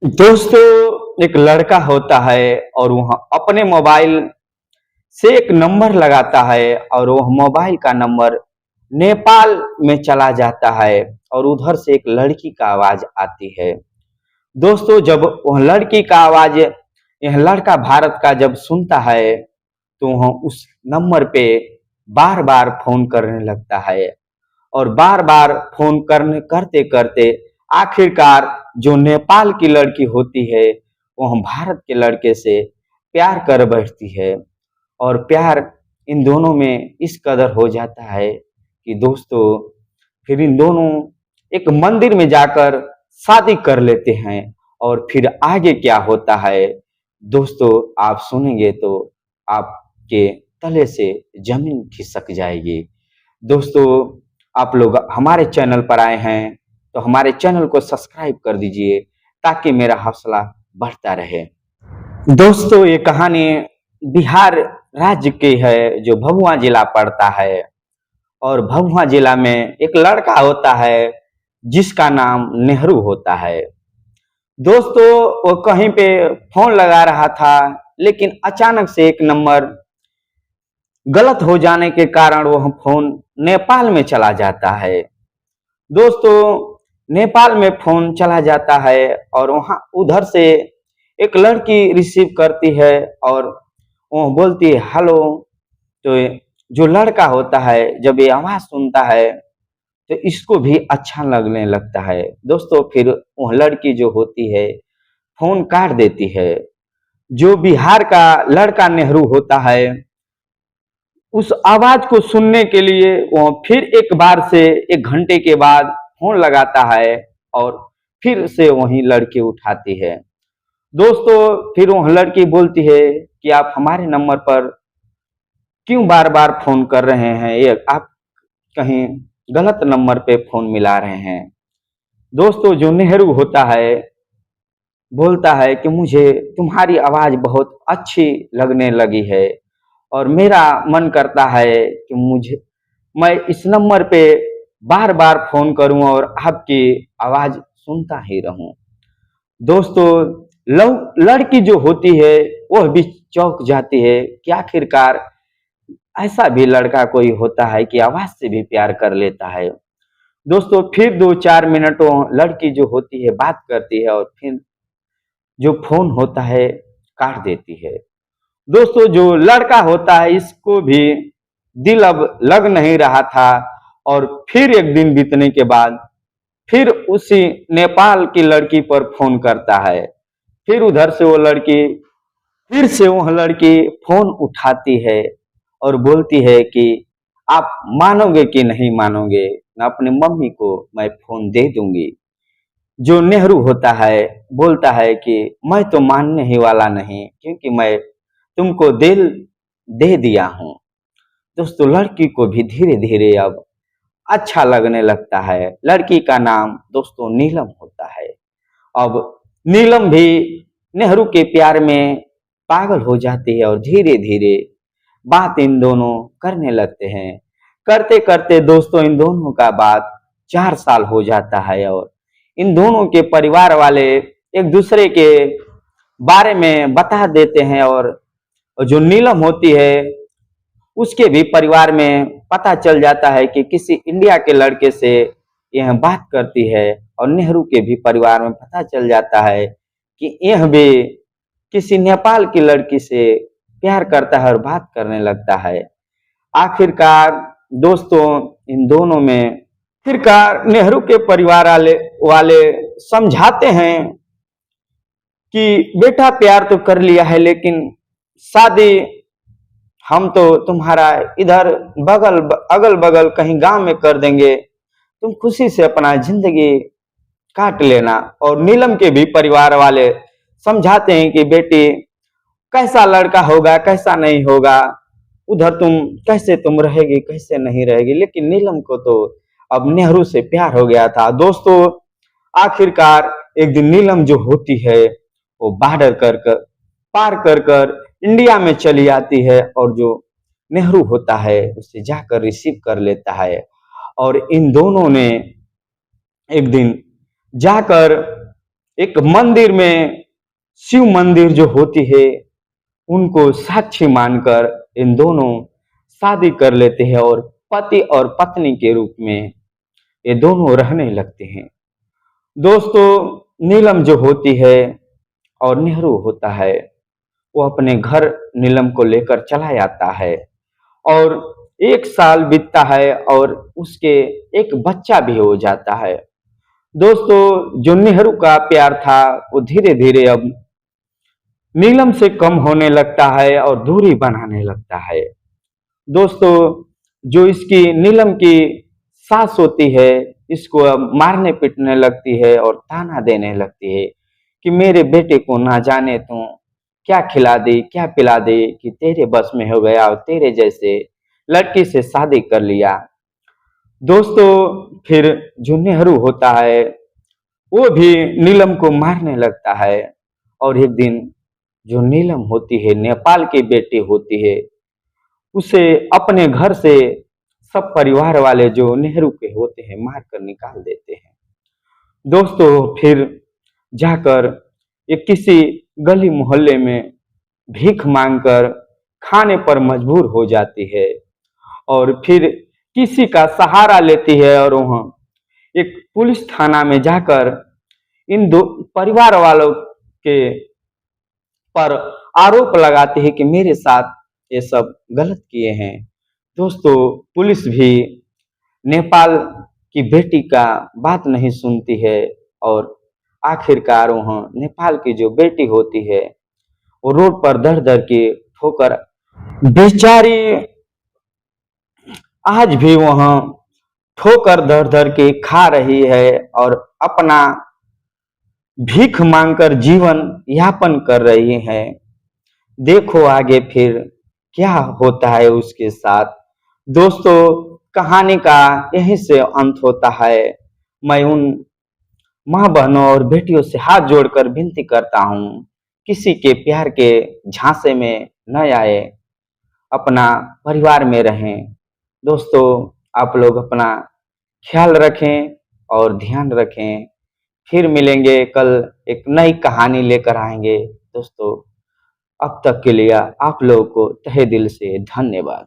दोस्तों, एक लड़का होता है और वह अपने मोबाइल से एक नंबर लगाता है और वह मोबाइल का नंबर नेपाल में चला जाता है और उधर से एक लड़की का आवाज आती है। दोस्तों, जब वह लड़की का आवाज यह लड़का भारत का जब सुनता है तो वह उस नंबर पे बार बार फोन करने लगता है और बार बार फोन करने करते करते आखिरकार जो नेपाल की लड़की होती है वह भारत के लड़के से प्यार कर बैठती है और प्यार इन दोनों में इस कदर हो जाता है कि दोस्तों फिर इन दोनों एक मंदिर में जाकर शादी कर लेते हैं। और फिर आगे क्या होता है दोस्तों, आप सुनेंगे तो आपके तले से जमीन खिसक जाएगी। दोस्तों, आप लोग हमारे चैनल पर आए हैं तो हमारे चैनल को सब्सक्राइब कर दीजिए ताकि मेरा हौसला बढ़ता रहे। दोस्तों, ये कहानी बिहार राज्य की है जो भभुआ जिला पड़ता है और भभुआ जिला में एक लड़का होता है जिसका नाम नेहरू होता है। दोस्तों, वो कहीं पे फोन लगा रहा था लेकिन अचानक से एक नंबर गलत हो जाने के कारण वह फोन नेपाल में चला जाता है। दोस्तों, नेपाल में फोन चला जाता है और वहां उधर से एक लड़की रिसीव करती है और वो बोलती है हेलो। तो जो लड़का होता है जब ये आवाज सुनता है तो इसको भी अच्छा लगने लगता है। दोस्तों, फिर वह लड़की जो होती है फोन काट देती है। जो बिहार का लड़का नेहरू होता है उस आवाज को सुनने के लिए वो फिर एक बार से 1 घंटे के बाद फोन लगाता है और फिर से वही लड़की उठाती है। दोस्तों, फिर वह लड़की बोलती है कि आप हमारे नंबर पर क्यों बार बार फोन कर रहे हैं, ये आप कहीं गलत नंबर पे फोन मिला रहे हैं। दोस्तों, जो नेहरू होता है बोलता है कि मुझे तुम्हारी आवाज बहुत अच्छी लगने लगी है और मेरा मन करता है कि मैं इस नंबर पे बार बार फोन करूं और आपकी आवाज सुनता ही रहूं। दोस्तों, लड़की जो होती है वह भी चौंक जाती है कि आखिरकार ऐसा भी लड़का कोई होता है कि आवाज से भी प्यार कर लेता है। दोस्तों, फिर 2-4 मिनटों लड़की जो होती है बात करती है और फिर जो फोन होता है काट देती है। दोस्तों, जो लड़का होता है इसको भी दिल अब लग नहीं रहा था और फिर एक दिन बीतने के बाद फिर उसी नेपाल की लड़की पर फोन करता है। फिर उधर से वो लड़की फिर से वह लड़की फोन उठाती है और बोलती है कि आप मानोगे कि नहीं मानोगे, मैं अपनी मम्मी को मैं फोन दे दूंगी। जो नेहरू होता है बोलता है कि मैं तो मानने ही वाला नहीं क्योंकि मैं तुमको दिल दे दिया हूं। दोस्तों, लड़की को भी धीरे धीरे अब अच्छा लगने लगता है। लड़की का नाम दोस्तों नीलम होता है। अब नीलम भी नेहरू के प्यार में पागल हो जाती है और धीरे धीरे बात इन दोनों करने लगते हैं। करते करते दोस्तों इन दोनों का बात 4 साल हो जाता है और इन दोनों के परिवार वाले एक दूसरे के बारे में बता देते हैं और जो नीलम होती है उसके भी परिवार में पता चल जाता है कि किसी इंडिया के लड़के से यह बात करती है और नेहरू के भी परिवार में पता चल जाता है कि यह भी किसी नेपाल की लड़की से प्यार करता है और बात करने लगता है। आखिरकार दोस्तों इन दोनों में आखिरकार नेहरू के परिवार वाले समझाते हैं कि बेटा प्यार तो कर लिया है लेकिन शादी हम तो तुम्हारा इधर अगल बगल कहीं गांव में कर देंगे, तुम खुशी से अपना जिंदगी काट लेना। और नीलम के भी परिवार वाले समझाते हैं कि बेटी कैसा लड़का होगा कैसा नहीं होगा, उधर कैसे तुम रहेगी कैसे नहीं रहेगी। लेकिन नीलम को तो अब नेहरू से प्यार हो गया था। दोस्तों, आखिरकार एक दिन नीलम जो होती है वो बॉर्डर पार कर इंडिया में चली आती है और जो नेहरू होता है उसे जाकर रिसीव कर लेता है और इन दोनों ने एक दिन जाकर एक मंदिर में शिव मंदिर जो होती है उनको साक्षी मानकर इन दोनों शादी कर लेते हैं और पति और पत्नी के रूप में ये दोनों रहने लगते हैं। दोस्तों, नीलम जो होती है और नेहरू होता है, वो अपने घर नीलम को लेकर चला जाता है और 1 साल बीतता है और उसके एक बच्चा भी हो जाता है। दोस्तों, जो नेहरू का प्यार था वो धीरे धीरे अब नीलम से कम होने लगता है और दूरी बनाने लगता है। दोस्तों, जो इसकी नीलम की सास होती है इसको अब मारने पीटने लगती है और ताना देने लगती है कि मेरे बेटे को ना जाने तू क्या खिला दी क्या पिला दी कि तेरे बस में हो गया और तेरे जैसे लड़की से शादी कर लिया। दोस्तों, फिर जो नेहरू होता है वो भी नीलम को मारने लगता है और एक दिन जो नीलम होती है नेपाल की बेटी होती है उसे अपने घर से सब परिवार वाले जो नेहरू के होते हैं मार कर निकाल देते हैं। दोस्तों, फिर जाकर ये किसी गली मोहल्ले में भीख मांगकर खाने पर मजबूर हो जाती है और फिर किसी का सहारा लेती है और वहाँ एक पुलिस थाना में जाकर इन दो परिवार वालों के पर आरोप लगाती है कि मेरे साथ ये सब गलत किए हैं। दोस्तों, पुलिस भी नेपाल की बेटी का बात नहीं सुनती है और आखिरकार वहाँ नेपाल की जो बेटी होती है वो रोड पर दर दर के ठोकर बेचारी आज भी वहाँ ठोकर दर दर के खा रही है और अपना भीख मांगकर जीवन यापन कर रही है। देखो आगे फिर क्या होता है उसके साथ। दोस्तों, कहानी का यहीं से अंत होता है। मैं उन माँ बहनों और बेटियों से हाथ जोड़कर विनती करता हूँ, किसी के प्यार के झांसे में न आए, अपना परिवार में रहें। दोस्तों, आप लोग अपना ख्याल रखें और ध्यान रखें। फिर मिलेंगे कल, एक नई कहानी लेकर आएंगे। दोस्तों, अब तक के लिए आप लोगों को तहे दिल से धन्यवाद।